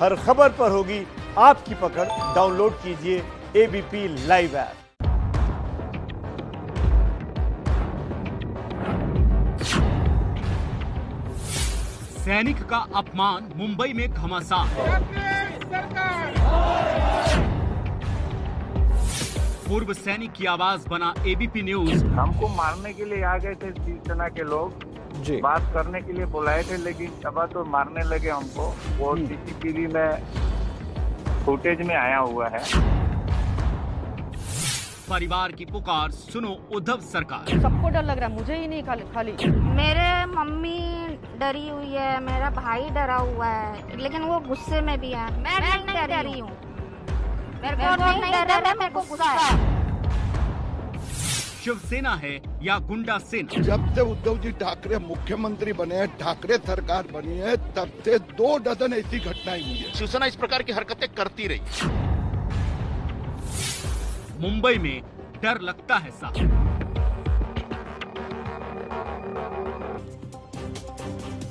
हर खबर पर होगी आपकी पकड़। डाउनलोड कीजिए एबीपी लाइव ऐप। सैनिक का अपमान मुंबई में घमासान। पूर्व सैनिक की आवाज बना एबीपी न्यूज। हमको मारने के लिए आ गए थे शिवसेना के लोग जी। बात करने के लिए बुलाए थे, लेकिन अब तो मारने लगे हमको। वो सीसीटीवी में फुटेज में आया हुआ है। परिवार की पुकार सुनो उद्धव सरकार। सबको डर लग रहा है, मुझे ही नहीं खाली। मेरे मम्मी डरी हुई है, मेरा भाई डरा हुआ है, लेकिन वो गुस्से में भी है। मैं नहीं डरी हूँ, मेरे को नहीं डर है, मेरे को गुस्सा है। शिवसेना है या गुंडा सेना? जब से उद्धव जी ठाकरे मुख्यमंत्री बने हैं, ठाकरे सरकार बनी है, तब से 2 डजन ऐसी घटनाएं हुई है। शिवसेना इस प्रकार की हरकतें करती रही। मुंबई में डर लगता है साहब।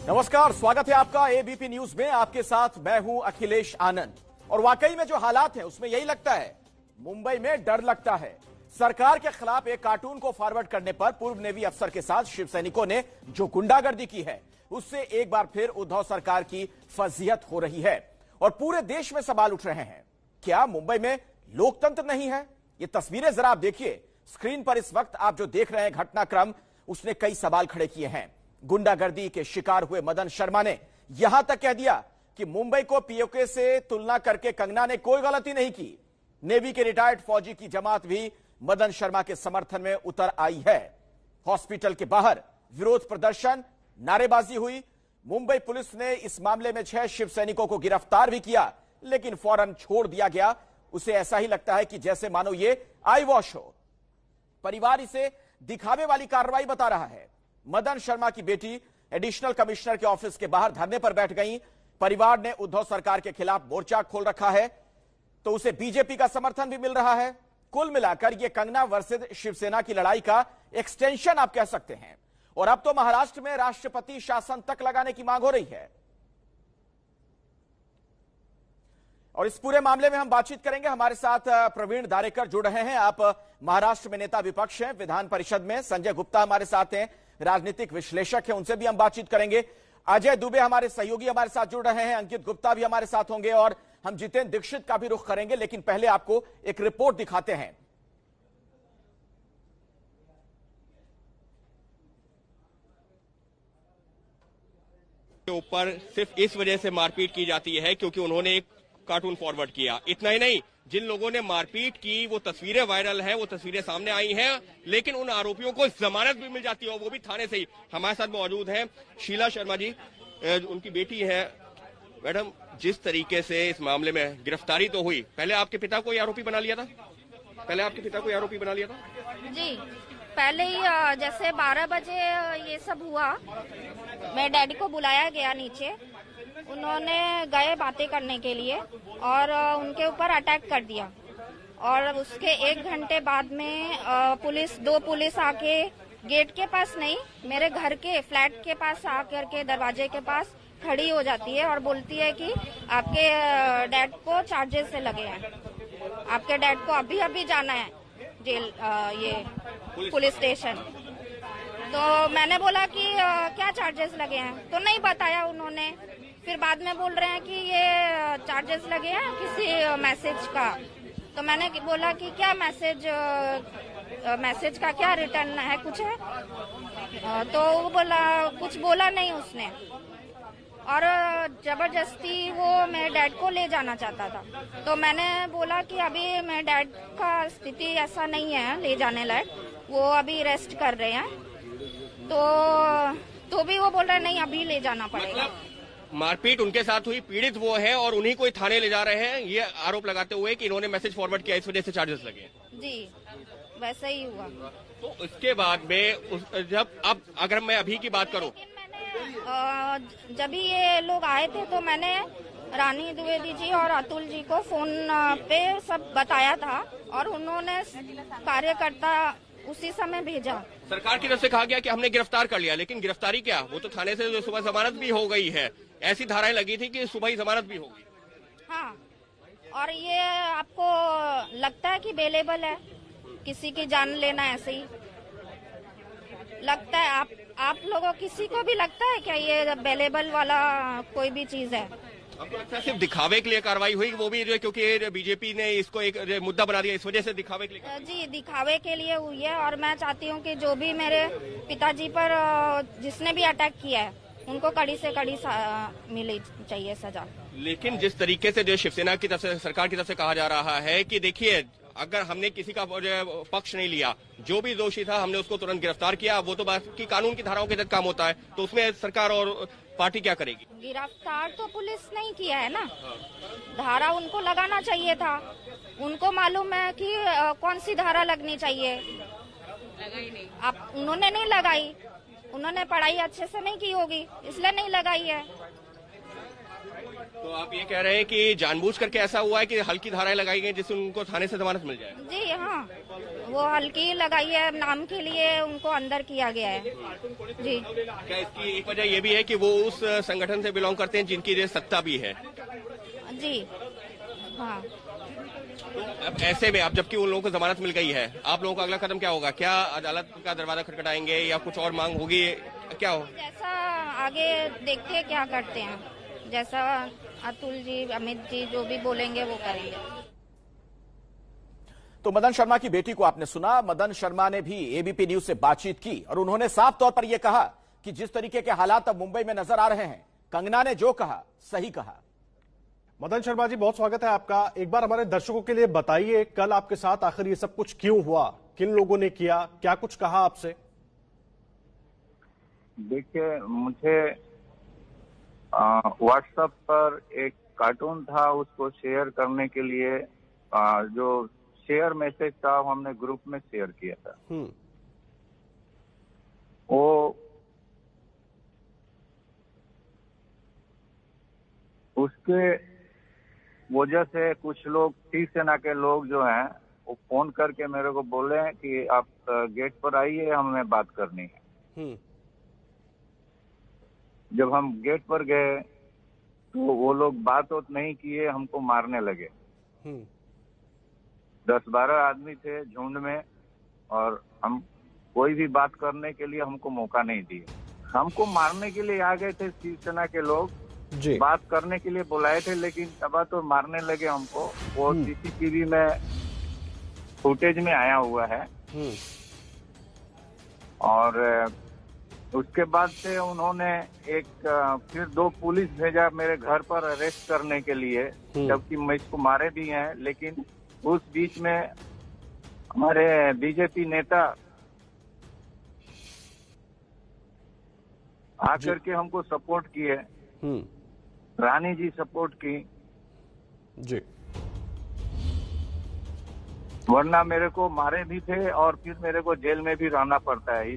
नमस्कार, स्वागत है आपका एबीपी न्यूज में। आपके साथ मैं हूं अखिलेश आनंद। और वाकई में जो हालात हैं उसमें यही लगता है, मुंबई में डर लगता है। सरकार के खिलाफ एक कार्टून को फॉरवर्ड करने पर पूर्व नेवी अफसर के साथ शिव सैनिकों ने जो गुंडागर्दी की है, उससे एक बार फिर उद्धव सरकार की फजीहत हो रही है और पूरे देश में सवाल उठ रहे हैं। क्या मुंबई में लोकतंत्र नहीं है? ये तस्वीरें जरा आप देखिए। स्क्रीन पर इस वक्त आप जो देख रहे हैं घटनाक्रम, उसने कई सवाल खड़े किए हैं। गुंडागर्दी के शिकार हुए मदन शर्मा ने यहां तक कह दिया कि मुंबई को पीओके से तुलना करके कंगना ने कोई गलती नहीं की। नेवी के रिटायर्ड फौजी की जमात भी मदन शर्मा के समर्थन में उतर आई है। हॉस्पिटल के बाहर विरोध प्रदर्शन, नारेबाजी हुई। मुंबई पुलिस ने इस मामले में 6 शिव सैनिकों को गिरफ्तार भी किया, लेकिन फौरन छोड़ दिया गया। उसे ऐसा ही लगता है कि जैसे मानो ये आई वॉश हो। परिवार इसे दिखावे वाली कार्रवाई बता रहा है। मदन शर्मा की बेटी एडिशनल कमिश्नर के ऑफिस के बाहर धरने पर बैठ गई। परिवार ने उद्धव सरकार के खिलाफ मोर्चा खोल रखा है, तो उसे बीजेपी का समर्थन भी मिल रहा है। कुल मिलाकर यह कंगना वर्सेस शिवसेना की लड़ाई का एक्सटेंशन आप कह सकते हैं। और अब तो महाराष्ट्र में राष्ट्रपति शासन तक लगाने की मांग हो रही है। और इस पूरे मामले में हम बातचीत करेंगे। हमारे साथ प्रवीण दारेकर जुड़ रहे हैं। आप महाराष्ट्र में नेता विपक्ष हैं विधान परिषद में। संजय गुप्ता हमारे साथ हैं, राजनीतिक विश्लेषक हैं, उनसे भी हम बातचीत करेंगे। अजय दुबे हमारे सहयोगी हमारे साथ जुड़ रहे हैं। अंकित गुप्ता भी हमारे साथ होंगे और हम जितेंद्र दीक्षित का भी रुख करेंगे। लेकिन पहले आपको एक रिपोर्ट दिखाते हैं। के ऊपर सिर्फ इस वजह से मारपीट की जाती है क्योंकि उन्होंने एक कार्टून फॉरवर्ड किया। इतना ही नहीं, जिन लोगों ने मारपीट की वो तस्वीरें वायरल हैं, वो तस्वीरें सामने आई हैं, लेकिन उन आरोपियों को जमानत भी मिल जाती है और वो भी थाने से ही। हमारे साथ मौजूद हैं शीला शर्मा जी, उनकी बेटी है। मैडम, जिस तरीके से इस मामले में गिरफ्तारी तो हुई, पहले आपके पिता को आरोपी बना लिया था? पहले आपके पिता को आरोपी बना लिया था? जी, पहले ही जैसे 12 बजे ये सब हुआ, मेरे डैडी को बुलाया गया नीचे। उन्होंने गए बातें करने के लिए और उनके ऊपर अटैक कर दिया। और उसके 1 घंटे बाद में दो पुलिस आके गेट के पास नहीं, मेरे घर के फ्लैट के पास आकर के दरवाजे के पास खड़ी हो जाती है और बोलती है कि आपके डैड को चार्जेस से लगे हैं, आपके डैड को अभी अभी जाना है जेल, ये पुलिस स्टेशन। तो मैंने बोला कि क्या चार्जेस लगे हैं, तो नहीं बताया उन्होंने। फिर बाद में बोल रहे हैं कि ये चार्जेस लगे हैं किसी मैसेज का। तो मैंने बोला कि क्या मैसेज का क्या रिटर्न है, कुछ है? तो वो बोला, कुछ बोला नहीं उसने। और जबरदस्ती वो मेरे डैड को ले जाना चाहता था। तो मैंने बोला कि अभी मेरे डैड का स्थिति ऐसा नहीं है ले जाने लायक, वो अभी रेस्ट कर रहे हैं। तो भी वो बोल रहे नहीं, अभी ले जाना पड़ेगा। मतलब मारपीट उनके साथ हुई, पीड़ित वो है और उन्हीं को थाने ले जा रहे हैं, ये आरोप लगाते हुए कि इन्होंने मैसेज फॉरवर्ड किया, इस वजह से चार्जेस लगे। जी, वैसा ही हुआ। तो उसके बाद में जब अब अगर मैं अभी की बात करूं, जब भी ये लोग आए थे तो मैंने रानी द्विवेदी जी और अतुल जी को फोन पे सब बताया था और उन्होंने कार्यकर्ता उसी समय भेजा। सरकार की तरफ से कहा गया कि हमने गिरफ्तार कर लिया, लेकिन गिरफ्तारी क्या, वो तो थाने से सुबह जमानत भी हो गई है। ऐसी धाराएं लगी थी कि सुबह ही जमानत भी होगी। हाँ, और ये आपको लगता है कि बेलेबल है, किसी की जान लेना ऐसे ही लगता है? आप लोगों किसी को भी लगता है क्या ये बेलेबल वाला कोई भी चीज है? आपको लगता है सिर्फ दिखावे के लिए कार्रवाई हुई, वो भी जो है क्योंकि बीजेपी ने इसको एक मुद्दा बना दिया, इस वजह से दिखावे के लिए? जी, दिखावे के लिए हुई है, और मैं चाहती हूँ कि जो भी मेरे पिताजी पर जिसने भी अटैक किया है उनको कड़ी से कड़ी मिलनी चाहिए सजा। लेकिन जिस तरीके से जो शिवसेना की तरफ से, सरकार की तरफ से कहा जा रहा है कि देखिए, अगर हमने किसी का पक्ष नहीं लिया, जो भी दोषी था हमने उसको तुरंत गिरफ्तार किया, वो तो बाकी कानून की धाराओं के तहत काम होता है, तो उसमें सरकार और पार्टी क्या करेगी? गिरफ्तार तो पुलिस नहीं किया है ना, धारा उनको लगाना चाहिए था। उनको मालूम है कि कौन सी धारा लगनी चाहिए, लगाई नहीं। आप उन्होंने नहीं लगाई, उन्होंने पढ़ाई अच्छे से नहीं की होगी, इसलिए नहीं लगाई है। तो आप ये कह रहे हैं कि जानबूझ करके ऐसा हुआ है कि हल्की धाराएं लगाई गई जिससे उनको थाने से जमानत मिल जाए? जी हाँ, वो हल्की लगाई है, नाम के लिए उनको अंदर किया गया है। जी, क्या इसकी एक वजह ये भी है कि वो उस संगठन से बिलोंग करते हैं जिनकी सत्ता भी है? जी हाँ। अब ऐसे में, अब जबकि उन लोगों को जमानत मिल गई है, आप लोगों का अगला कदम क्या होगा? क्या अदालत का दरवाजा खटखटाएंगे या कुछ और मांग होगी, क्या हो? जैसा आगे देखते हैं क्या करते हैं, जैसा अतुल जी, अमित जी जो भी बोलेंगे वो करेंगे। तो मदन शर्मा की बेटी को आपने सुना। मदन शर्मा ने भी एबीपी न्यूज से बातचीत की और उन्होंने साफ तौर पर यह कहा कि जिस तरीके के हालात अब मुंबई में नजर आ रहे हैं, कंगना ने जो कहा सही कहा। मदन शर्मा जी, बहुत स्वागत है आपका। एक बार हमारे दर्शकों के लिए बताइए, कल आपके साथ आखिर ये सब कुछ क्यों हुआ, किन लोगों ने किया, क्या कुछ कहा आपसे? देखिए, मुझे व्हाट्सएप पर एक कार्टून था, उसको शेयर करने के लिए जो शेयर मैसेज था वो हमने ग्रुप में शेयर किया था। वो उसके वजह से कुछ लोग, शिवसेना के लोग जो हैं, वो फोन करके मेरे को बोले कि आप गेट पर आइए, हमें बात करनी है। जब हम गेट पर गए तो वो लोग बात नहीं किए, हमको मारने लगे। 10-12 आदमी थे झुंड में, और हम कोई भी बात करने के लिए हमको मौका नहीं दिए। हमको मारने के लिए आ गए थे शिवसेना के लोग, बात करने के लिए बुलाए थे, लेकिन तब तो मारने लगे हमको। वो सीसीटीवी में फुटेज में आया हुआ है। और उसके बाद से उन्होंने फिर 2 पुलिस भेजा मेरे घर पर अरेस्ट करने के लिए, जबकि मैं इसको मारे भी हैं। लेकिन उस बीच में हमारे बीजेपी नेता आकर के हमको सपोर्ट किए, रानी जी सपोर्ट की जी, वरना मेरे को मारे भी थे और फिर मेरे को जेल में भी रहना पड़ता है।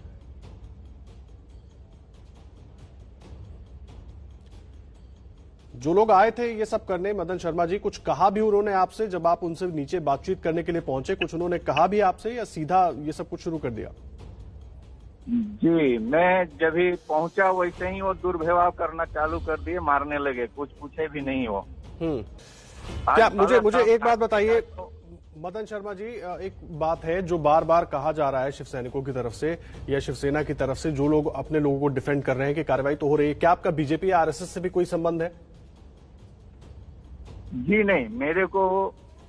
जो लोग आए थे ये सब करने, मदन शर्मा जी, कुछ कहा भी उन्होंने आपसे जब आप उनसे नीचे बातचीत करने के लिए पहुंचे? कुछ उन्होंने कहा भी आपसे या सीधा ये सब कुछ शुरू कर दिया? जी, मैं जब ही पहुंचा वैसे ही वो दुर्व्यवहार करना चालू कर दिए, मारने लगे, कुछ पूछे भी नहीं वो। क्या मुझे एक बात बताइए मदन शर्मा जी, एक बात है जो बार बार कहा जा रहा है शिवसैनिकों की तरफ से या शिवसेना की तरफ से, जो लोग अपने लोगों को डिफेंड कर रहे हैं कि कार्रवाई तो हो रही है, क्या आपका बीजेपी या आरएसएस से भी कोई संबंध है? जी नहीं, मेरे को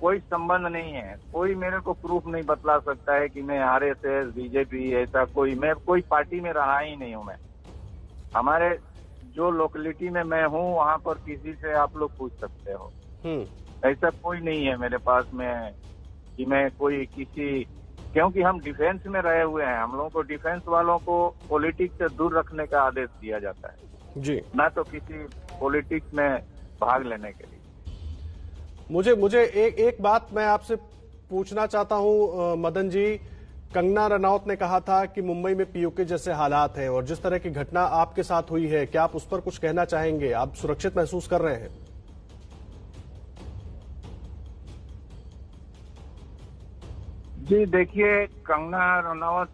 कोई संबंध नहीं है। कोई मेरे को प्रूफ नहीं बतला सकता है कि मैं आरएसएस, बीजेपी, ऐसा कोई, मैं कोई पार्टी में रहा ही नहीं हूं। मैं हमारे जो लोकेलिटी में मैं हूं वहां पर किसी से आप लोग पूछ सकते हो। ऐसा कोई नहीं है मेरे पास में कि मैं कोई किसी, क्योंकि हम डिफेंस में रहे हुए हैं। हम लोगों को, डिफेंस वालों को पॉलिटिक्स से दूर रखने का आदेश दिया जाता है जी, ना तो किसी पॉलिटिक्स में भाग लेने के लिए। मुझे एक बात मैं आपसे पूछना चाहता हूं मदन जी, कंगना रनौत ने कहा था कि मुंबई में पीओके जैसे हालात हैं, और जिस तरह की घटना आपके साथ हुई है, क्या आप उस पर कुछ कहना चाहेंगे? आप सुरक्षित महसूस कर रहे हैं? जी देखिए, कंगना रनौत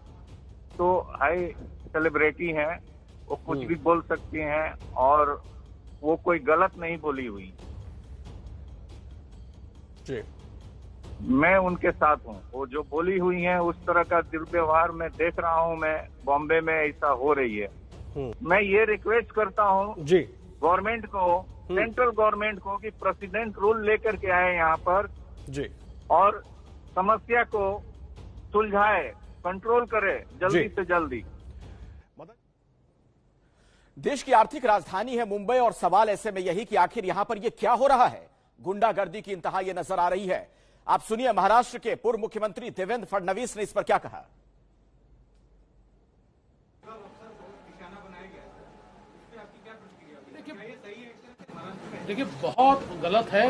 तो हाई सेलिब्रिटी हैं, वो कुछ भी बोल सकती हैं और वो कोई गलत नहीं बोली हुई। जी। मैं उनके साथ हूँ। वो जो बोली हुई है उस तरह का दुर्व्यवहार मैं देख रहा हूँ, मैं बॉम्बे में ऐसा हो रही है। मैं ये रिक्वेस्ट करता हूँ जी गवर्नमेंट को, सेंट्रल गवर्नमेंट को, कि प्रेसिडेंट रूल लेकर के आए यहाँ पर जी और समस्या को सुलझाए, कंट्रोल करे जल्दी से जल्दी। देश की आर्थिक राजधानी है मुंबई और सवाल ऐसे में यही कि आखिर यहां पर यह क्या हो रहा है। गुंडागर्दी की इंतहा यह नजर आ रही है। आप सुनिए महाराष्ट्र के पूर्व मुख्यमंत्री देवेंद्र फडणवीस ने इस पर क्या कहा। देखिए बहुत गलत है।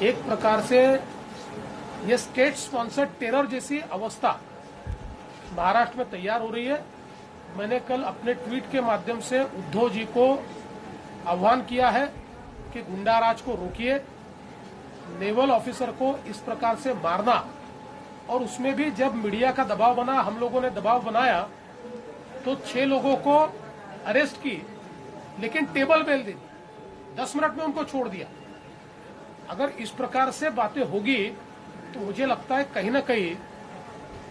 एक प्रकार से ये स्टेट स्पॉन्सर्ड टेरर जैसी अवस्था महाराष्ट्र में तैयार हो रही है। मैंने कल अपने ट्वीट के माध्यम से उद्धव जी को आह्वान किया है कि गुंडाराज को रोकिए, नेवल ऑफिसर को इस प्रकार से मारना, और उसमें भी जब मीडिया का दबाव बना, हम लोगों ने दबाव बनाया तो 6 लोगों को अरेस्ट की, लेकिन टेबल बेल दे दी, 10 मिनट में उनको छोड़ दिया। अगर इस प्रकार से बातें होगी तो मुझे लगता है कहीं न कहीं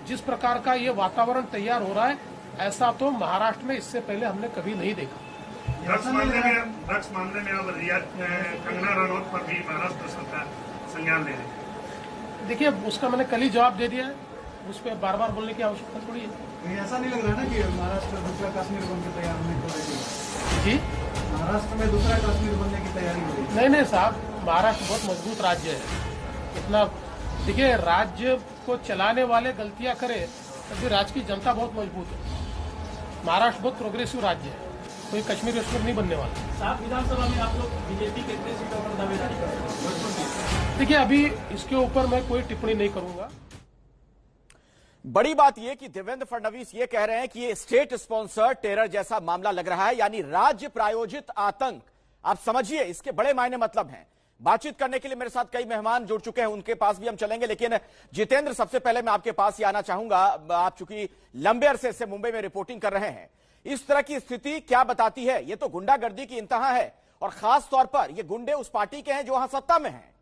जिस प्रकार का ये वातावरण तैयार हो रहा है, ऐसा तो महाराष्ट्र में इससे पहले हमने कभी नहीं देखा। ड्रग्स मामले में अब कंगना रनौत पर भी महाराष्ट्र सरकार संज्ञान ले रही है। देखिए उसका मैंने कल ही जवाब दे दिया है, उस पर बार बार बोलने की आवश्यकता थोड़ी है। ऐसा नहीं लग रहा ना कि महाराष्ट्र दूसरा कश्मीर बनने की तैयारी हो रही है? जी, महाराष्ट्र में दूसरा कश्मीर बनने की तैयारी हो रही है? नहीं नहीं साहब, महाराष्ट्र बहुत मजबूत राज्य है। इतना देखिए, राज्य को चलाने वाले गलतियां करें तभी राज्य की जनता बहुत मजबूत है। महाराष्ट्र बहुत प्रोग्रेसिव राज्य है, कोई कश्मीर नहीं बनने वाला। सात विधानसभा में आप लोग बीजेपी कितने सीटों पर दावेदारी करेंगे? देखिए अभी इसके ऊपर मैं कोई टिप्पणी नहीं करूंगा। बड़ी बात यह कि देवेंद्र फडणवीस ये कह रहे हैं कि ये स्टेट स्पॉन्सर्ड टेरर जैसा मामला लग रहा है, यानी राज्य प्रायोजित आतंक। आप समझिए इसके बड़े मायने मतलब हैं। बातचीत करने के लिए मेरे साथ कई मेहमान जुड़ चुके हैं, उनके पास भी हम चलेंगे, लेकिन जितेंद्र सबसे पहले मैं आपके पास ही आना चाहूंगा। आप चूंकि लंबे अरसे से मुंबई में रिपोर्टिंग कर रहे हैं, इस तरह की स्थिति क्या बताती है? ये तो गुंडागर्दी की इंतहा है, और खास तौर पर ये गुंडे उस पार्टी के हैं जो वहां सत्ता में हैं।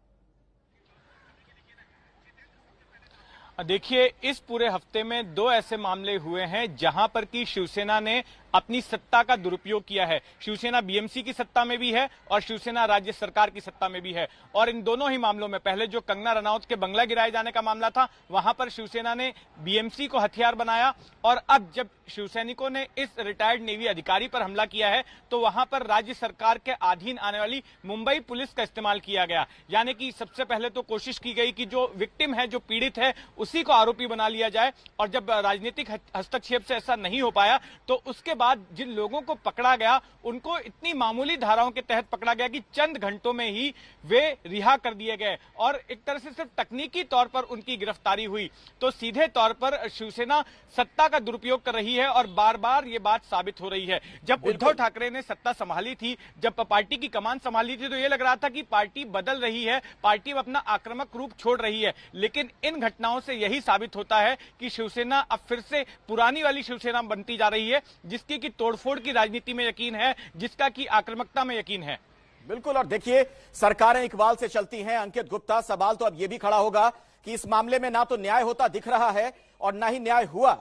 देखिए, इस पूरे हफ्ते में 2 ऐसे मामले हुए हैं जहां पर की शिवसेना ने अपनी सत्ता का दुरुपयोग किया है। शिवसेना बीएमसी की सत्ता में भी है और शिवसेना राज्य सरकार की सत्ता में भी है। और इन दोनों ही मामलों में, पहले जो कंगना रनौत के बंगला गिराए जाने का मामला था, वहां पर शिवसेना ने बीएमसी को हथियार बनाया, और अब जब शिवसैनिकों ने इस रिटायर्ड नेवी अधिकारी पर हमला किया है तो वहां पर राज्य सरकार के अधीन आने वाली मुंबई पुलिस का इस्तेमाल किया गया। यानी कि सबसे पहले तो कोशिश की गई कि जो विक्टिम है, जो पीड़ित है, उसी को आरोपी बना लिया जाए, और जब राजनीतिक हस्तक्षेप से ऐसा नहीं हो पाया तो उसके बाद जिन लोगों को पकड़ा गया उनको इतनी मामूली धाराओं के तहत पकड़ा गया कि चंद घंटों में ही वे रिहा कर दिए गए, और एक तरह से सिर्फ तकनीकी तौर पर उनकी गिरफ्तारी हुई। तो सीधे तौर पर शिवसेना सत्ता का दुरुपयोग कर रही है, और बार बार ये बात साबित हो रही है। जब उद्धव ठाकरे ने सत्ता संभाली थी, जब पार्टी की कमान संभाली थी, तो ये लग रहा था कि पार्टी बदल रही है, पार्टी अपना आक्रामक रूप छोड़ रही है। लेकिन इन घटनाओं से यही साबित होता है कि शिवसेना अब फिर से पुरानी वाली शिवसेना बनती जा रही है, जिसकी की तोड़फोड़ की राजनीति में यकीन है, जिसका की आक्रामकता में यकीन है। बिल्कुल, और देखिए सरकारें इकबाल से चलती हैं। अंकित गुप्ता, सवाल तो अब यह भी खड़ा होगा कि इस मामले में ना तो न्याय होता दिख रहा है और ना ही न्याय हुआ।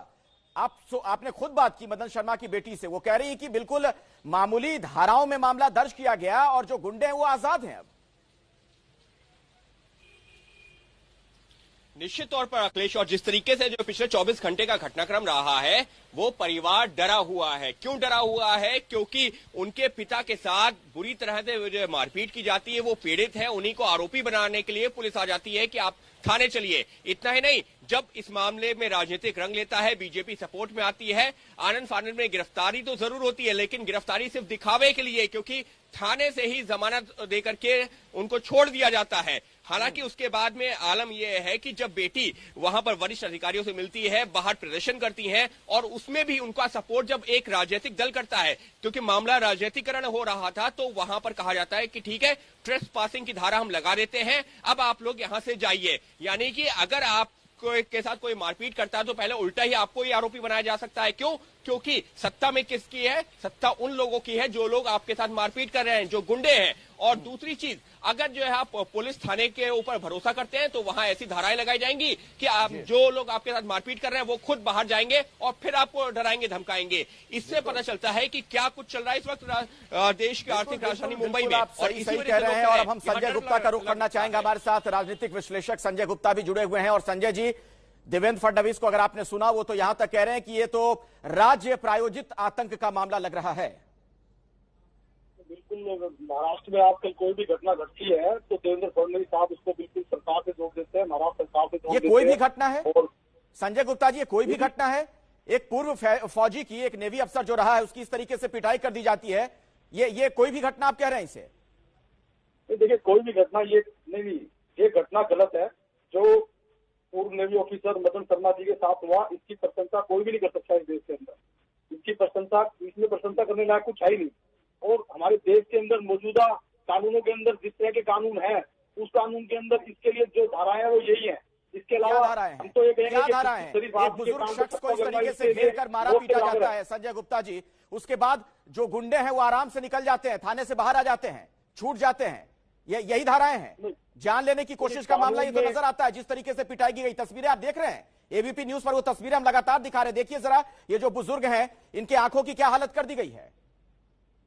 आपने खुद बात की मदन शर्मा की बेटी से, वो कह रही है कि बिल्कुल मामूली धाराओं में मामला दर्ज किया गया और जो गुंडे हैं वो आजाद हैं। अब निश्चित तौर पर अखिलेश, और जिस तरीके से जो पिछले 24 घंटे का घटनाक्रम रहा है, वो परिवार डरा हुआ है। क्यों डरा हुआ है? क्योंकि उनके पिता के साथ बुरी तरह से जो मारपीट की जाती है, वो पीड़ित है, उन्हीं को आरोपी बनाने के लिए पुलिस आ जाती है कि आप थाने चलिए। इतना ही नहीं, जब इस मामले में राजनीतिक रंग लेता है, बीजेपी सपोर्ट में आती है, आनंद फानंद में गिरफ्तारी तो जरूर होती है, लेकिन गिरफ्तारी सिर्फ दिखावे के लिए, क्योंकि थाने से ही जमानत देकर के उनको छोड़ दिया जाता है। हालांकि उसके बाद में आलम यह है कि जब बेटी वहां पर वरिष्ठ अधिकारियों से मिलती है, बाहर प्रदर्शन करती है, और उसमें भी उनका सपोर्ट जब एक राजनीतिक दल करता है, क्योंकि मामला राजनीतिकरण हो रहा था, तो वहां पर कहा जाता है कि ठीक है, ट्रेस पासिंग की धारा हम लगा देते हैं, अब आप लोग यहां से जाइए। यानी कि अगर आप के साथ कोई मारपीट करता है तो पहले उल्टा ही आपको ही आरोपी बनाया जा सकता है। क्यों? क्योंकि सत्ता में किसकी है? सत्ता उन लोगों की है जो लोग आपके साथ मारपीट कर रहे हैं, जो गुंडे हैं। और दूसरी चीज, अगर जो है आप पुलिस थाने के ऊपर भरोसा करते हैं तो वहां ऐसी धाराएं लगाई जाएंगी कि आप जो लोग आपके साथ मारपीट कर रहे हैं वो खुद बाहर जाएंगे और फिर आपको डराएंगे धमकाएंगे। इससे पता चलता है कि क्या कुछ चल रहा है इस वक्त देश की आर्थिक राजधानी मुंबई में। और सही कह रहे हैं। और अब हम संजय गुप्ता का रुख करना चाहेंगे। हमारे साथ राजनीतिक विश्लेषक संजय गुप्ता भी जुड़े हुए हैं। और संजय जी, देवेंद्र फडणवीस को अगर आपने सुना, वो तो यहां तक कह रहे हैं कि ये तो राज्य प्रायोजित आतंक का मामला लग रहा है। बिल्कुल, महाराष्ट्र में आजकल कोई भी घटना घटती है तो देवेंद्र फडणवीस साहब उसको बिल्कुल सरकार से जोड़ देते हैं, महाराष्ट्र सरकार से जोड़ देते हैं। ये कोई भी घटना है संजय गुप्ता जी, ये कोई भी घटना है? एक पूर्व फौजी की, एक नेवी अफसर जो रहा है, उसकी इस तरीके से पिटाई कर दी जाती है, ये कोई भी घटना आप कह रहे हैं इसे? देखिए, कोई भी घटना ये नहीं, ये घटना गलत है। जो पूर्व नेवी ऑफिसर मदन शर्मा जी के साथ हुआ, इसकी प्रशंसा कोई भी नहीं कर सकता इस देश के अंदर। इसकी प्रशंसा, इसमें प्रशंसा करने लायक कुछ है ही नहीं। और हमारे देश के अंदर मौजूदा कानूनों के अंदर जिस तरह के कानून है, उस कानून के अंदर इसके लिए जो धाराएं हैं वो यही है। इसके अलावा हम तो ये कहेंगे कि एक बुजुर्ग शख्स को इस तरीके से घेर कर मारा पीटा जाता है संजय गुप्ता जी, उसके बाद जो गुंडे हैं वो आराम से निकल जाते हैं, थाने से बाहर आ जाते हैं, छूट जाते हैं, यही धाराएं हैं? जान लेने की कोशिश का मामला ये तो नजर आता है, जिस तरीके से पिटाई की गई। तस्वीरें आप देख रहे हैं एबीपी न्यूज पर, वो तस्वीरें हम लगातार दिखा रहे हैं। देखिए जरा, ये जो बुजुर्ग हैं, इनके आंखों की क्या हालत कर दी गई है।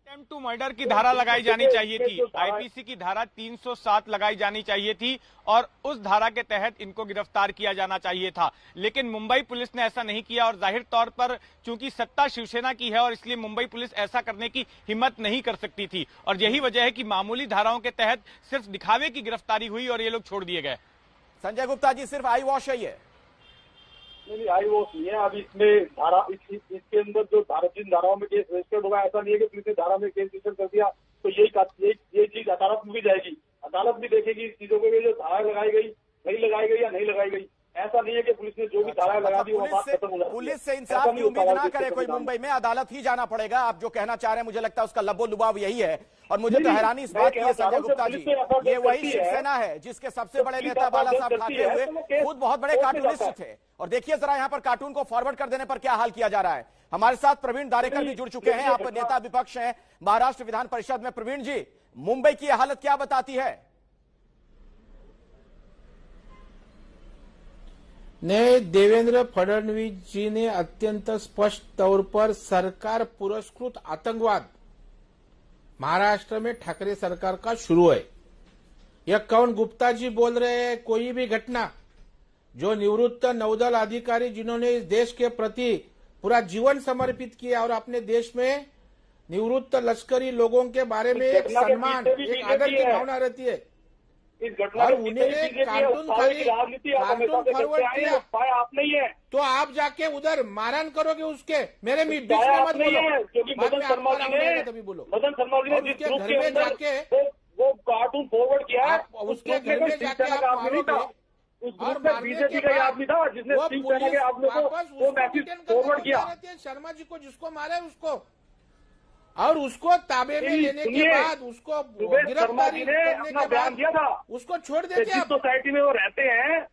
अटेम्प्ट टू मर्डर की धारा लगाई जानी चाहिए थी, आईपीसी की धारा 307 लगाई जानी चाहिए थी और उस धारा के तहत इनको गिरफ्तार किया जाना चाहिए था। लेकिन मुंबई पुलिस ने ऐसा नहीं किया और जाहिर तौर पर चूंकि सत्ता शिवसेना की है और इसलिए मुंबई पुलिस ऐसा करने की हिम्मत नहीं कर सकती थी। और यही वजह है कि मामूली धाराओं के तहत सिर्फ दिखावे की गिरफ्तारी हुई और ये लोग छोड़ दिए गए। संजय गुप्ता जी, सिर्फ आई वॉश है ये? नहीं, आई वॉश नहीं है। अभी इसमें धारा, इसके अंदर जो जिन धाराओं में केस रजिस्टर्ड होगा, ऐसा नहीं है कि पुलिस ने धारा में केस रजिस्टर कर दिया तो ये चीज अदालत में भी जाएगी। अदालत भी देखेगी इस चीजों को, जो धारा लगाई गई सही लगाई गई या नहीं लगाई गई। ऐसा नहीं है कि पुलिस ने जो भी धारा लगा दी वो बात खत्म हो जाती है। पुलिस से इंसाफ की उम्मीद ना करे कोई मुंबई में, अदालत ही जाना पड़ेगा। आप जो कहना चाह रहे हैं, मुझे लगता है उसका लबो लुबाव यही है। और मुझे तो हैरानी इस बात की है संजय गुप्ता जी, ये वही शिवसेना है जिसके सबसे बड़े नेता बाला साहब ठाकरे हुए खुद बहुत बड़े कार्टूनिस्ट थे। और देखिए जरा यहाँ पर कार्टून को फॉरवर्ड कर देने पर क्या हाल किया जा रहा है। हमारे साथ प्रवीण दारेकर भी जुड़ चुके हैं। आप नेता विपक्ष हैं महाराष्ट्र विधान परिषद में। प्रवीण जी, मुंबई की हालत क्या बताती है? ने देवेंद्र फडणवीस जी ने अत्यंत स्पष्ट तौर पर सरकार पुरस्कृत आतंकवाद महाराष्ट्र में ठाकरे सरकार का शुरू है। यह कौन गुप्ता जी बोल रहे हैं? कोई भी घटना जो निवृत्त नौदल अधिकारी जिन्होंने इस देश के प्रति पूरा जीवन समर्पित किया और अपने देश में निवृत्त लश्करी लोगों के बारे में एक सम्मान, एक आदर की भावना रहती है। इस घटना और उन्हें कार्टून फॉरवर्ड किया, आप नहीं है तो आप जाके उधर मारहान करोगे उसके। मेरे बीच में मत बोलो, मदन शर्मा जी ने जिस ग्रुप के अंदर वो कार्टून फॉरवर्ड किया, उसके घर में जाके आप मारोगे। उस ग्रुप में बीजेपी का आदमी था जिसने शिवसेना के आदमी को वो मैसेज फॉरवर्ड किया। शर्मा जी को जिसको मारे उसको, और उसको ताबे में लेने के बाद उसको गिरफ्तारी करने के बाद दिया था, उसको छोड़ देते। जिस सोसाइटी में वो रहते हैं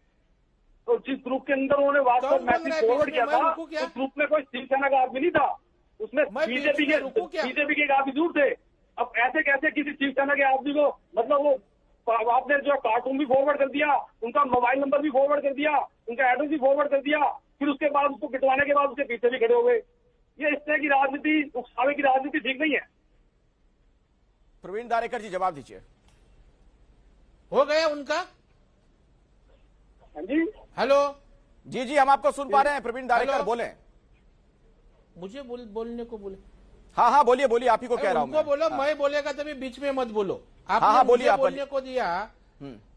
तो जिस ग्रुप के अंदर उन्होंने वास्तव मैसेज फॉरवर्ड किया था, उस ग्रुप में कोई शिवसेना का आदमी नहीं था, उसमें बीजेपी के एक आदमी दूर थे। अब ऐसे कैसे किसी शिवसेना के आदमी को, मतलब वो आपने जो कार्टून भी फॉरवर्ड कर दिया, उनका मोबाइल नंबर भी फॉरवर्ड कर दिया, उनका एड्रेस भी फॉरवर्ड कर दिया, फिर उसके बाद उसको पिटवाने के बाद उसके पीछे भी खड़े हो गए। ये इस तरह की राजनीति, उकसावे की राजनीति ठीक नहीं है। प्रवीण दारेकर जी, जवाब दीजिए। हो गया उनका? हाँ जी, हेलो जी जी, हम आपको सुन पा रहे हैं। प्रवीण दारेकर बोले। मुझे बोलने को बोले। हाँ हाँ, बोलिए बोलिए, आप ही को कह रहा हूँ। उनको बोलो, मैं बोलेगा तभी बीच में मत बोलो। हाँ, बोलिए। बोलने को दिया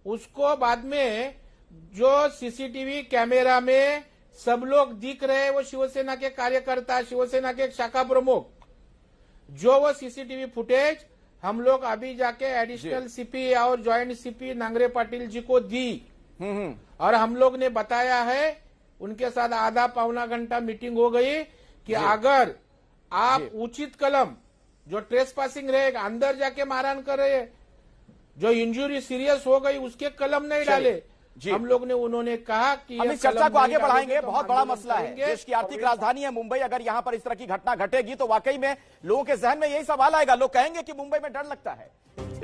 उसको, बाद में जो सीसीटीवी कैमरा में सब लोग दिख रहे हैं वो शिवसेना के कार्यकर्ता, शिवसेना के शाखा प्रमुख, जो वो सीसीटीवी फुटेज हम लोग अभी जाके एडिशनल सीपी और ज्वाइंट सीपी नांगरे पाटिल जी को दी और हम लोग ने बताया है, उनके साथ आधा पौना घंटा मीटिंग हो गई कि अगर आप उचित कलम, जो ट्रेस पासिंग रहेगा, अंदर जाके मारहान कर रहे हैं, जो इंजुरी सीरियस हो गई उसके कलम नहीं डाले। हम लोग ने, उन्होंने कहा कि हम इस चर्चा को आगे बढ़ाएंगे। बहुत बड़ा मसला है, देश की आर्थिक राजधानी है मुंबई। अगर यहां पर इस तरह की घटना घटेगी तो वाकई में लोगों के जहन में यही सवाल आएगा। लोग कहेंगे कि मुंबई में डर लगता है।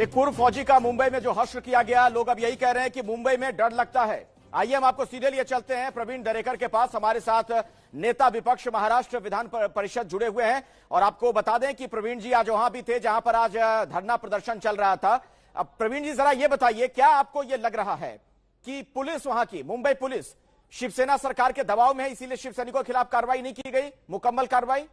एक पूर्व फौजी का मुंबई में जो हश्र किया गया, लोग अब यही कह रहे हैं कि मुंबई में डर लगता है। आइए हम आपको सीधे लिए चलते हैं प्रवीण दरेकर के पास। हमारे साथ नेता विपक्ष महाराष्ट्र विधान परिषद जुड़े हुए हैं और आपको बता दें कि प्रवीण जी आज वहां भी थे जहां पर आज धरना प्रदर्शन चल रहा था। अब प्रवीण जी जरा ये बताइए, क्या आपको ये लग रहा है कि पुलिस वहां की मुंबई पुलिस शिवसेना सरकार के दबाव में है, इसीलिए शिव सैनिकों के खिलाफ कार्रवाई नहीं की गई, मुकम्मल कार्रवाई?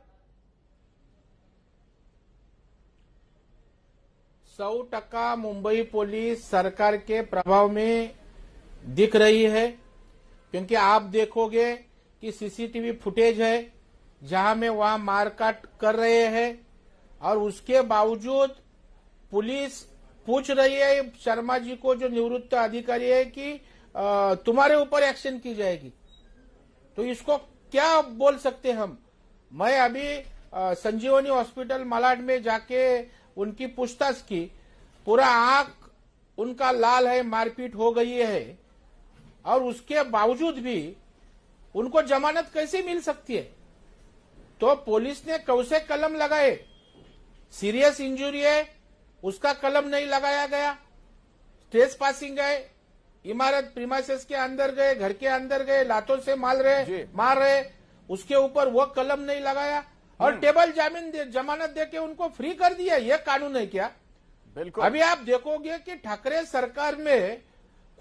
100% मुंबई पुलिस सरकार के प्रभाव में दिख रही है, क्योंकि आप देखोगे कि सीसीटीवी फुटेज है जहां में वहां मारकाट कर रहे हैं और उसके बावजूद पुलिस पूछ रही है शर्मा जी को, जो निवृत्त अधिकारी है, कि तुम्हारे ऊपर एक्शन की जाएगी। तो इसको क्या बोल सकते हम? मैं अभी संजीवनी हॉस्पिटल मलाड में जाके उनकी पूछताछ की, पूरा आंख उनका लाल है, मारपीट हो गई है और उसके बावजूद भी उनको जमानत कैसे मिल सकती है? तो पुलिस ने कैसे कलम लगाए? सीरियस इंजरी है उसका कलम नहीं लगाया गया, स्ट्रेस पासिंग है, इमारत प्रीमाइसेस के अंदर गए, घर के अंदर गए, लातों से मार रहे, उसके ऊपर वो कलम नहीं लगाया और टेबल जमानत देके उनको फ्री कर दिया। ये कानून है क्या? बिल्कुल। अभी आप देखोगे कि ठाकरे सरकार में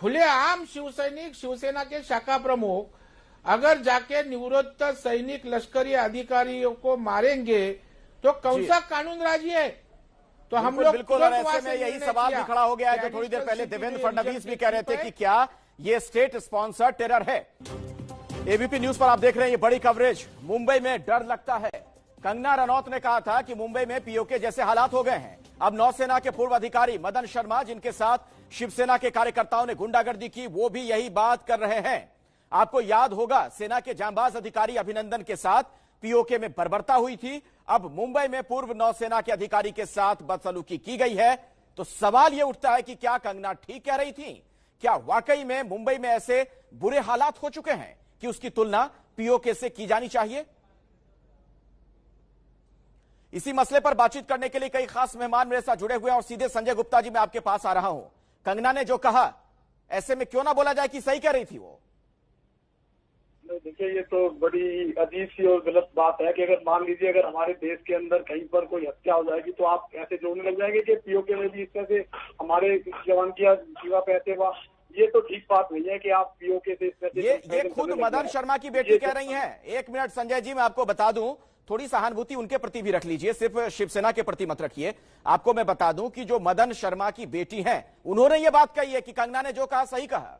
खुलेआम शिवसैनिक, शिवसेना के शाखा प्रमुख अगर जाके निवृत्त सैनिक लश्करी अधिकारियों को मारेंगे तो कौन सा कानून राजी है? तो हम लोग बिल्कुल, और ऐसे में यही सवाल भी खड़ा हो गया है जो थोड़ी देर पहले देवेंद्र फडणवीस भी कह रहे थे कि क्या ये स्टेट स्पॉन्सर्ड टेरर है। एबीपी न्यूज पर आप देख रहे हैं ये बड़ी कवरेज। मुंबई में डर लगता है। कंगना रनौत ने कहा था कि मुंबई में पीओके जैसे हालात हो गए हैं। अब नौसेना के पूर्व अधिकारी मदन शर्मा, जिनके साथ शिवसेना के कार्यकर्ताओं ने गुंडागर्दी की, वो भी यही बात कर रहे हैं। आपको याद होगा सेना के जांबाज अधिकारी अभिनंदन के साथ पीओके में बर्बरता हुई थी। अब मुंबई में पूर्व नौसेना के अधिकारी के साथ बदसलूकी की गई है। तो सवाल यह उठता है कि क्या कंगना ठीक कह रही थी? क्या वाकई में मुंबई में ऐसे बुरे हालात हो चुके हैं कि उसकी तुलना पीओके से की जानी चाहिए? इसी मसले पर बातचीत करने के लिए कई खास मेहमान मेरे साथ जुड़े हुए हैं और सीधे संजय गुप्ता जी मैं आपके पास आ रहा हूं। कंगना ने जो कहा, ऐसे में क्यों ना बोला जाए कि सही कह रही थी वो? देखिए, ये तो बड़ी अजीब सी और गलत बात है कि अगर मान लीजिए अगर हमारे देश के अंदर कहीं पर कोई हत्या हो जाएगी तो आप ऐसे जोड़ने लग जाएंगे कि पीओके में भी इस तरह से हमारे जवान की जीवा पे ऐसे हुआ। ये तो ठीक बात नहीं है कि आप पीओके से इस तरह से ये खुद मदन शर्मा की बेटी कह रही हैं। एक मिनट संजय जी, मैं आपको बता दूं, थोड़ी सहानुभूति उनके प्रति भी रख लीजिए, सिर्फ शिवसेना के प्रति मत रखिए। आपको मैं बता दूं कि जो मदन शर्मा की बेटी हैं, उन्होंने ये बात कही है कि कंगना ने जो कहा सही कहा।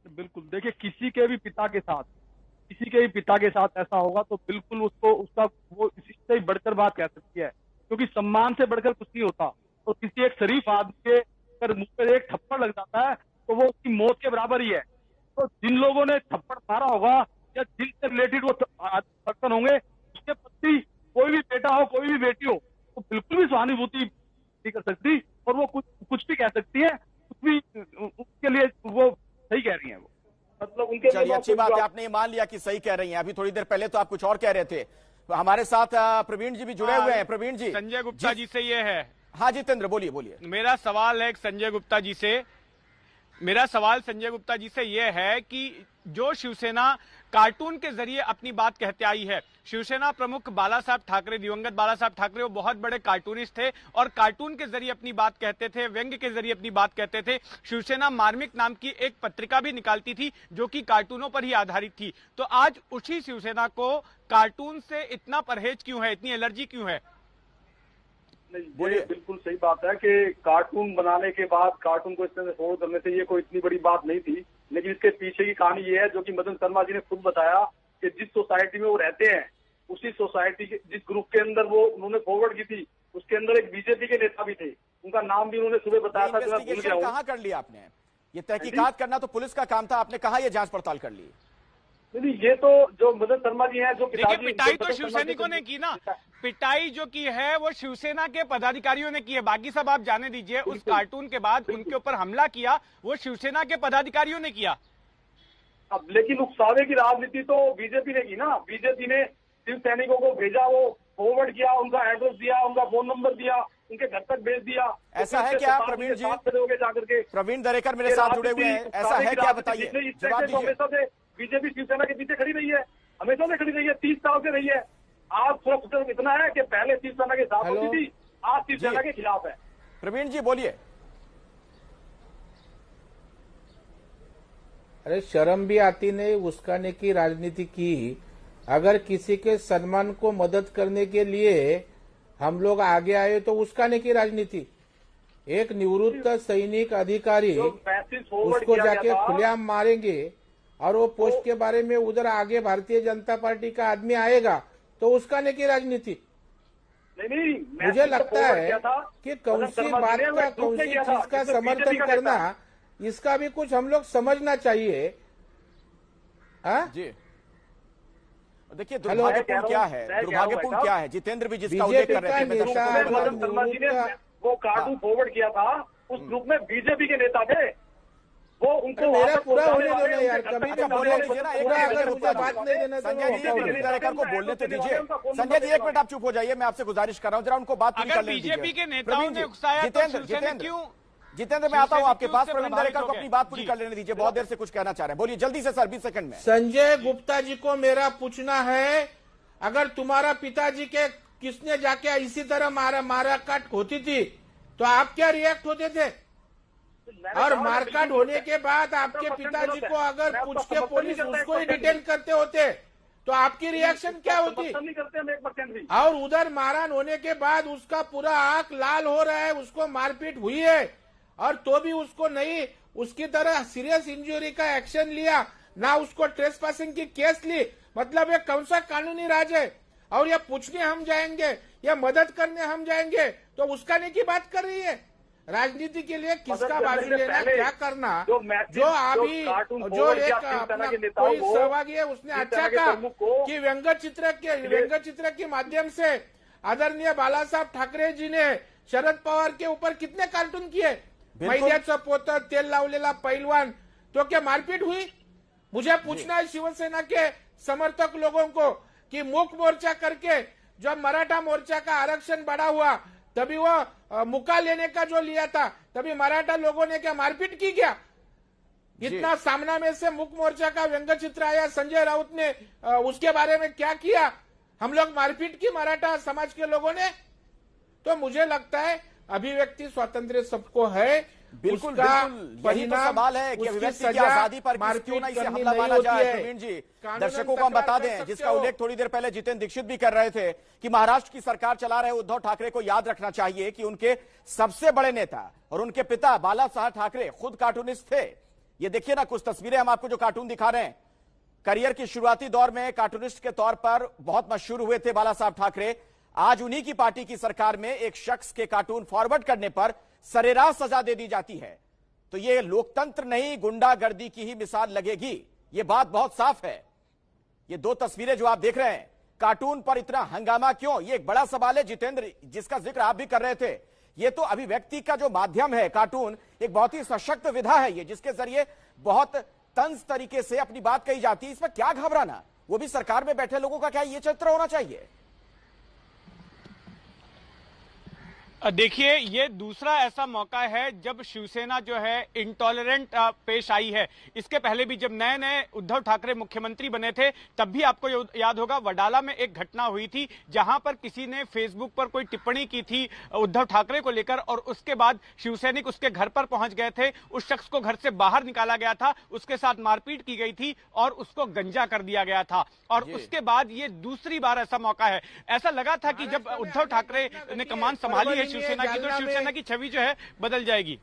बिल्कुल, देखिए किसी के भी पिता के साथ ऐसा होगा तो बिल्कुल उसको उसका वो इससे ही बढ़कर बात कह सकती है, क्योंकि सम्मान से बढ़कर कुछ नहीं होता। तो किसी एक शरीफ आदमी के अगर मुंह पर एक थप्पड़ लग जाता है तो वो उसकी मौत के बराबर ही है। तो जिन लोगों ने थप्पड़ मारा होगा या जिनसे रिलेटेड वो पर्सन होंगे, उसके प्रति कोई भी बेटा हो कोई भी बेटी हो, तो बिल्कुल भी सहानुभूति नहीं कर सकती और वो कुछ भी कह सकती है, कुछ भी उसके लिए वो सही कह रही है। वो मतलब उनके चलिए, अच्छी बात है, आपने ये मान लिया कि सही कह रही हैं। अभी थोड़ी देर पहले तो आप कुछ और कह रहे थे। तो हमारे साथ प्रवीण जी भी जुड़े हुए हैं। प्रवीण जी, संजय गुप्ता जी से ये है। हाँ जितेंद्र, बोलिए। मेरा सवाल है संजय गुप्ता जी से। मेरा सवाल संजय गुप्ता जी से यह है कि जो शिवसेना कार्टून के जरिए अपनी बात कहते आई है, शिवसेना प्रमुख बाला साहब ठाकरे, दिवंगत बाला साहब ठाकरे, वो बहुत बड़े कार्टूनिस्ट थे और कार्टून के जरिए अपनी बात कहते थे, व्यंग्य के जरिए अपनी बात कहते थे। शिवसेना मार्मिक नाम की एक पत्रिका भी निकालती थी जो कि कार्टूनों पर ही आधारित थी। तो आज उसी शिवसेना को कार्टून से इतना परहेज क्यों है, इतनी एलर्जी क्यों है? नहीं, ये बिल्कुल सही बात है कि कार्टून बनाने के बाद कार्टून को इस तरह से फॉलो करने से ये कोई इतनी बड़ी बात नहीं थी। लेकिन इसके पीछे की कहानी ये है जो कि मदन शर्मा जी ने खुद बताया कि जिस सोसाइटी में वो रहते हैं, उसी सोसाइटी के जिस ग्रुप के अंदर वो उन्होंने फॉरवर्ड की थी, उसके अंदर एक बीजेपी के नेता भी थे। उनका नाम भी उन्होंने सुबह बताया था। कहाँ कर लिया आपने ये? तहकीकात करना तो पुलिस का काम था, आपने कहा ये जांच पड़ताल कर ली। नहीं, ये तो जो मदन शर्मा जी हैं, जो पिटाई तो शिवसैनिकों ने की ना, पिटाई जो की है वो शिवसेना के पदाधिकारियों ने की है। बाकी सब आप जाने दीजिए। उस कार्टून के बाद उनके ऊपर हमला किया वो शिवसेना के पदाधिकारियों ने किया। अब लेकिन उकसावे की राजनीति तो बीजेपी ने की ना। बीजेपी ने शिव सैनिकों को भेजा, वो फॉरवर्ड किया, उनका एड्रेस दिया, उनका फोन नंबर दिया उनके घर तक भेज दिया। ऐसा है क्या प्रवीण जी? खड़े हो गए जाकर के। प्रवीण दरेकर मेरे साथ जुड़े हुए हैं, ऐसा है क्या बताइए, जवाब दीजिए। हमेशा से बीजेपी शिवसेना के पीछे खड़ी रही है, हमेशा से खड़ी रही है, 30 साल से रही है। आज फर्क इतना है कि पहले शिवसेना के साथ होती थी, आज शिवसेना के खिलाफ है। प्रवीण जी बोलिए। अरे शर्म भी आती नहीं, उस्काने की राजनीति की। अगर किसी के सम्मान को मदद करने के लिए हम लोग आगे आए तो उस्काने की राजनीति। एक निवृत्त सैनिक अधिकारी उसको जाके खुलेआम मारेंगे और वो पोस्ट के बारे में उधर आगे भारतीय जनता पार्टी का आदमी आएगा तो उस्काने की राजनीति। नहीं, मुझे लगता है कि कौन सी बात का, कौन सी चीज का समर्थन करना, इसका भी कुछ हम लोग समझना चाहिए। जी देखिए, दुर्भाग्यपूर्ण क्या है, दुर्भाग्यपूर्ण क्या है जितेंद्र भी जिसका उल्लेख कर रहे थे, वो कार्टून फॉरवर्ड किया था, उस ग्रुप में बीजेपी के नेता थे, वो उनको मेरा पूरा होने दो ना यार, कभी तो बोलने दीजिए ना, पूरा अगर मुझे बात नहीं देना। संजय जी प्रवीण दरेकर को बोलने तो दीजिए। संजय जी 1 मिनट आप चुप हो जाइए, मैं आपसे गुजारिश कर रहा हूँ, जरा उनको बात पूरी कर लेने दीजिए। बीजेपी के नेताओं ने उकसाया तो जितेंद्र मैं आता हूं आपके पास, प्रवीण दरेकर को अपनी बात पूरी कर लेने दीजिए, बहुत देर से कुछ कहना चाह रहे हैं, बोलिए जल्दी से सर, 20 सेकंड में। संजय गुप्ता जी को मेरा पूछना है, अगर तुम्हारा पिताजी के किसने जाके इसी तरह मारा काट होती थी तो आप क्या रिएक्ट होते थे? और मारकाट होने के बाद आपके पिताजी को अगर पूछ के पुलिस उसको ही डिटेन करते होते तो आपकी रिएक्शन क्या होती? और उधर मारहान होने के बाद उसका पूरा आंख लाल हो रहा है, उसको मारपीट हुई है और तो भी उसको नहीं उसकी तरह सीरियस इंजरी का एक्शन लिया, ना उसको ट्रेसपासिंग की केस ली। मतलब ये कौन सा कानूनी राज है? और ये पूछने हम जाएंगे या मदद करने हम जाएंगे तो उसकाने की बात कर रही है। राजनीति के लिए किसका बाजू लेना, क्या करना, जो अभी जो एक अपना कोई सहभागी है उसने अच्छा कहा कि व्यंग्य चित्र के माध्यम से आदरणीय बाला साहब ठाकरे जी ने शरद पवार के ऊपर कितने कार्टून किए, मैद्याचं पोतं, तेल लावलेला पैलवान, तो क्या मारपीट हुई? मुझे पूछना है शिवसेना के समर्थक लोगों को कि मूक मोर्चा करके जब मराठा मोर्चा का आरक्षण बढ़ा हुआ तभी वो मुका लेने का जो लिया था तभी मराठा लोगों ने क्या मारपीट की क्या? इतना सामना में से मुक मोर्चा का व्यंग्य चित्र आया, संजय राउत ने उसके बारे में क्या किया? हम लोग मारपीट की मराठा समाज के लोगों ने? तो मुझे लगता है अभिव्यक्ति स्वातंत्र्य सबको है, बिल्कुल यही तो सवाल है कि अभिव्यक्ति की आजादी पर क्यों ना इसे हमला माना जाए। प्रवीण जी दर्शकों को हम बता दें, जिसका उल्लेख थोड़ी देर पहले जितेंद्र दीक्षित भी कर रहे थे, कि महाराष्ट्र की सरकार चला रहे उद्धव ठाकरे को याद रखना चाहिए कि उनके सबसे बड़े नेता और उनके पिता बाला साहब ठाकरे खुद कार्टूनिस्ट थे। ये देखिए ना कुछ तस्वीरें हम आपको जो कार्टून दिखा रहे हैं, करियर की शुरुआती दौर में कार्टूनिस्ट के तौर पर बहुत मशहूर हुए थे बाला साहब ठाकरे। आज उन्हीं की पार्टी की सरकार में एक शख्स के कार्टून फॉरवर्ड करने पर सरेराह सजा दे दी जाती है। तो ये लोकतंत्र नहीं गुंडागर्दी की ही मिसाल लगेगी, ये बात बहुत साफ है। ये 2 तस्वीरें जो आप देख रहे हैं, कार्टून पर इतना हंगामा क्यों, ये एक बड़ा सवाल है जितेंद्र, जिसका जिक्र आप भी कर रहे थे। ये तो अभिव्यक्ति का जो माध्यम है कार्टून, एक बहुत ही सशक्त विधा है ये, जिसके जरिए बहुत तंज तरीके से अपनी बात कही जाती है। इसमें क्या घबराना, वो भी सरकार में बैठे लोगों का क्या ये चरित्र होना चाहिए? देखिए, ये दूसरा ऐसा मौका है जब शिवसेना जो है इंटॉलरेंट पेश आई है। इसके पहले भी जब नए नए उद्धव ठाकरे मुख्यमंत्री बने थे तब भी आपको याद होगा वडाला में एक घटना हुई थी जहां पर किसी ने फेसबुक पर कोई टिप्पणी की थी उद्धव ठाकरे को लेकर और उसके बाद शिवसैनिक उसके घर पर पहुंच गए थे। उस शख्स को घर से बाहर निकाला गया था, उसके साथ मारपीट की गई थी और उसको गंजा कर दिया गया था। और उसके बाद ये दूसरी बार ऐसा मौका है। ऐसा लगा था कि जब उद्धव ठाकरे ने कमान संभाली है शिवसेना की तो शिवसेना की छवि जो है बदल जाएगी।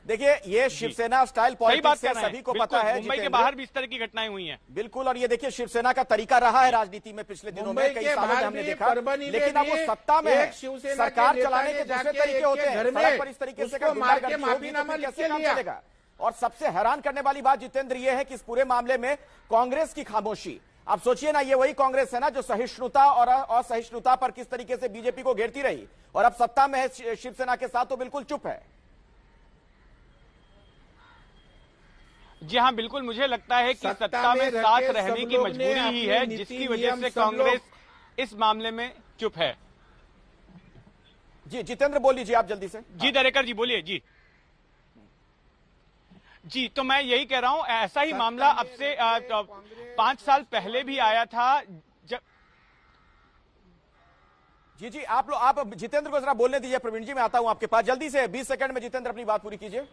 देखिए, ये शिवसेना स्टाइल पॉलिटिक्स से सभी को पता है, मुंबई के बाहर भी इस तरह की घटनाएं हुई हैं। बिल्कुल, और ये देखिए शिवसेना का तरीका रहा है राजनीति में पिछले दिनों में, कई सालों में हमने देखा। लेकिन अब वो सत्ता में है, सरकार चलाने के दूसरे तरीके होते हैं, सड़क पर इस तरीके से कैसे काम चलेगा। और सबसे हैरान करने वाली बात जितेंद्र ये है कि इस पूरे मामले में कांग्रेस की खामोशी। आप सोचिए ना, ये वही कांग्रेस है ना जो सहिष्णुता और असहिष्णुता पर किस तरीके से बीजेपी को घेरती रही, और अब सत्ता में है शिवसेना के साथ तो बिल्कुल चुप है। जी हाँ, बिल्कुल, मुझे लगता है कि सत्ता में साथ रहने की मजबूरी ही है जिसकी वजह से कांग्रेस इस मामले में चुप है। जी जितेंद्र बोल लीजिए आप जल्दी से। जी दरेकर जी बोलिए। जी तो मैं यही कह रहा हूं, ऐसा ही मामला अब से 5 साल पहले भी आया था जब। जी आप जितेंद्र को जरा बोलने दीजिए। प्रवीण जी मैं आता हूं आपके पास जल्दी से, 20 सेकंड में जितेंद्र अपनी बात पूरी कीजिए।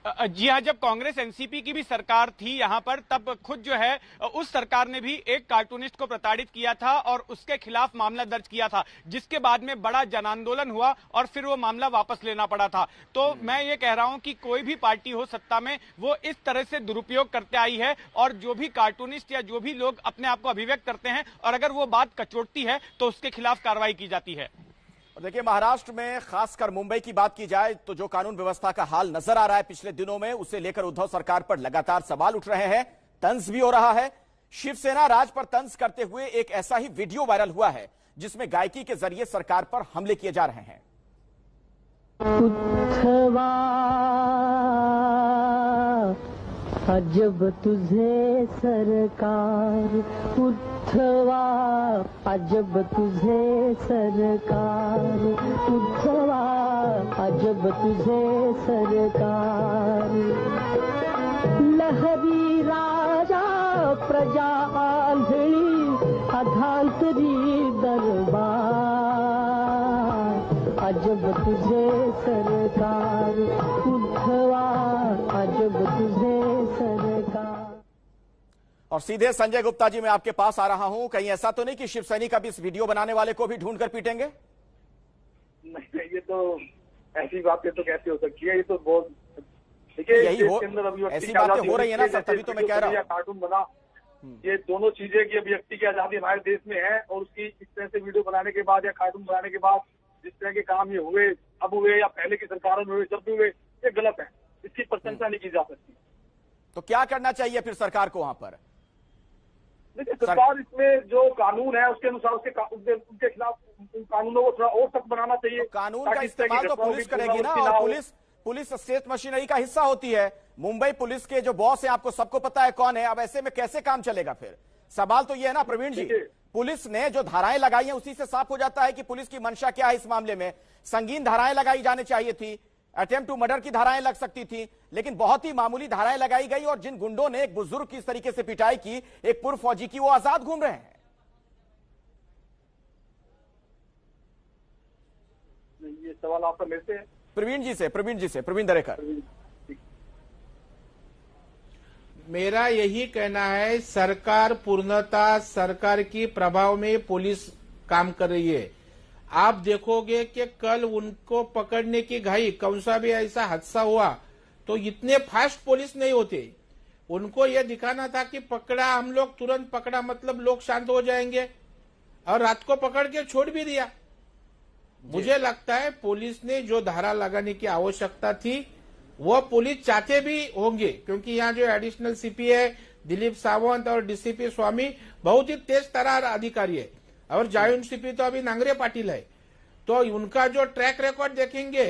जी हाँ, जब कांग्रेस एनसीपी की भी सरकार थी यहां पर, तब खुद जो है उस सरकार ने भी एक कार्टूनिस्ट को प्रताड़ित किया था और उसके खिलाफ मामला दर्ज किया था, जिसके बाद में बड़ा जन आंदोलन हुआ और फिर वो मामला वापस लेना पड़ा था। तो मैं ये कह रहा हूं कि कोई भी पार्टी हो सत्ता में, वो इस तरह से दुरुपयोग करते आई है और जो भी कार्टूनिस्ट या जो भी लोग अपने आप को अभिव्यक्त करते हैं और अगर वो बात कचोटती है तो उसके खिलाफ कार्रवाई की जाती है। और देखिए महाराष्ट्र में खासकर मुंबई की बात की जाए तो जो कानून व्यवस्था का हाल नजर आ रहा है पिछले दिनों में, उसे लेकर उद्धव सरकार पर लगातार सवाल उठ रहे हैं, तंज भी हो रहा है। शिवसेना राज पर तंज करते हुए एक ऐसा ही वीडियो वायरल हुआ है जिसमें गायकी के जरिए सरकार पर हमले किए जा रहे हैं। अजब तुझे सरकार उद्धवा, अजब तुझे सरकार उद्धवा, अजब तुझे सरकार। लहरी राजा प्रजा आंधळी अधांतरी दरबार, अजब तुझे सरकार उद्धवा, अजब तुझे सरकार। और सीधे संजय गुप्ता जी मैं आपके पास आ रहा हूं, कहीं ऐसा तो नहीं कि शिवसैनिक अब इस वीडियो बनाने वाले को भी ढूंढ कर पीटेंगे? नहीं, ये तो ऐसी बातें तो कैसे हो सकती है, ये तो बहुत देखिए यही हो, ऐसी बातें हो रही है ना सर, तभी तो मैं कह रहा हूँ। कार्टून बना, ये दोनों चीजें की अभिव्यक्ति की आजादी हमारे देश में है और उसकी इस तरह से वीडियो बनाने के बाद या कार्टून बनाने के बाद जिस तरह के काम ये हुए, अब हुए या पहले की सरकारों में हुए, जब भी हुए, ये गलत है, इसकी प्रशंसा नहीं की जा सकती। तो क्या करना चाहिए फिर सरकार को वहां पर? देखिए सरकार इसमें जो कानून है उसके अनुसार उनके खिलाफ कानूनों को थोड़ा और सख्त बनाना चाहिए। तो कानून का इस्तेमाल तो पुलिस करेगी ना, और पुलिस स्टेट मशीनरी का हिस्सा होती है। मुंबई पुलिस के जो बॉस है आपको सबको पता है कौन है। अब ऐसे में कैसे काम चलेगा फिर? सवाल तो ये है ना प्रवीण जी, पुलिस ने जो धाराएं लगाई हैं उसी से साफ हो जाता है कि पुलिस की मंशा क्या है इस मामले में। संगीन धाराएं लगाई जानी चाहिए थी, अटेम्प्ट टू मर्डर की धाराएं लग सकती थी, लेकिन बहुत ही मामूली धाराएं लगाई गई और जिन गुंडों ने एक बुजुर्ग की इस तरीके से पिटाई की, एक पूर्व फौजी की, वो आजाद घूम रहे हैं। ये सवाल आपका मेरे से? प्रवीण जी से, प्रवीण दरेकर। मेरा यही कहना है, सरकार पूर्णतः सरकार की प्रभाव में पुलिस काम कर रही है। आप देखोगे कि कल उनको पकड़ने की घाई, कौन सा भी ऐसा हादसा हुआ तो इतने फास्ट पुलिस नहीं होते। उनको यह दिखाना था कि पकड़ा, हम लोग तुरंत पकड़ा मतलब लोग शांत हो जाएंगे, और रात को पकड़ के छोड़ भी दिया। मुझे लगता है पुलिस ने जो धारा लगाने की आवश्यकता थी वो पुलिस चाहते भी होंगे, क्योंकि यहाँ जो एडिशनल सीपी है दिलीप सावंत और डीसीपी स्वामी बहुत ही तेज तरार अधिकारी है, और जॉइंट सीपी तो अभी नांगरे पाटिल है। तो उनका जो ट्रैक रिकॉर्ड देखेंगे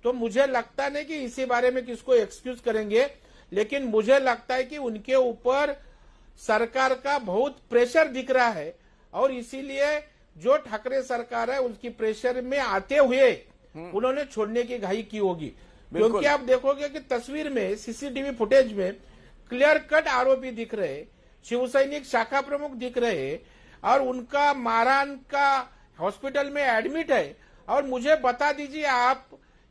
तो मुझे लगता नहीं कि इसी बारे में किसको एक्सक्यूज करेंगे, लेकिन मुझे लगता है कि उनके ऊपर सरकार का बहुत प्रेशर दिख रहा है, और इसीलिए जो ठाकरे सरकार है उसकी प्रेशर में आते हुए उन्होंने छोड़ने की घाई की होगी। क्योंकि आप देखोगे कि तस्वीर में, सीसीटीवी फुटेज में क्लियर कट आरोपी दिख रहे, शिवसैनिक शाखा प्रमुख दिख रहे, और उनका मारहान का हॉस्पिटल में एडमिट है। और मुझे बता दीजिए आप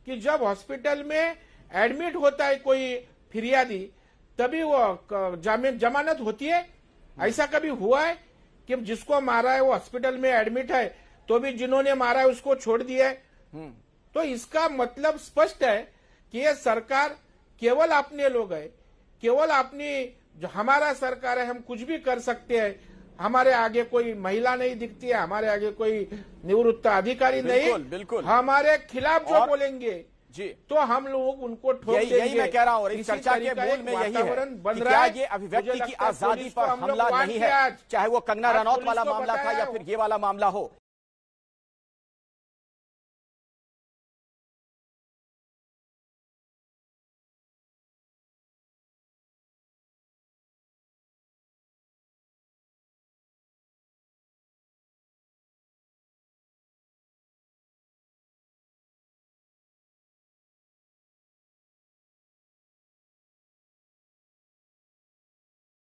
कि जब हॉस्पिटल में एडमिट होता है कोई फिरियादी, तभी वो जमानत होती है? ऐसा कभी हुआ है कि जिसको मारा है वो हॉस्पिटल में एडमिट है तो भी जिन्होंने मारा है उसको छोड़ दिया है? तो इसका मतलब स्पष्ट है कि ये सरकार केवल अपने लोग है, केवल अपनी, जो हमारा सरकार है, हम कुछ भी कर सकते हैं, हमारे आगे कोई महिला नहीं दिखती है, हमारे आगे कोई निवृत्त अधिकारी नहीं, हमारे खिलाफ जो बोलेंगे जी तो हम लोग उनको ठोक देंगे। यही मैं कह रहा हूँ, इस चर्चा के मूल में यही है कि क्या ये अभिव्यक्ति की आजादी पर हमला नहीं है, चाहे वो कंगना रनौत वाला मामला था या फिर ये वाला मामला हो।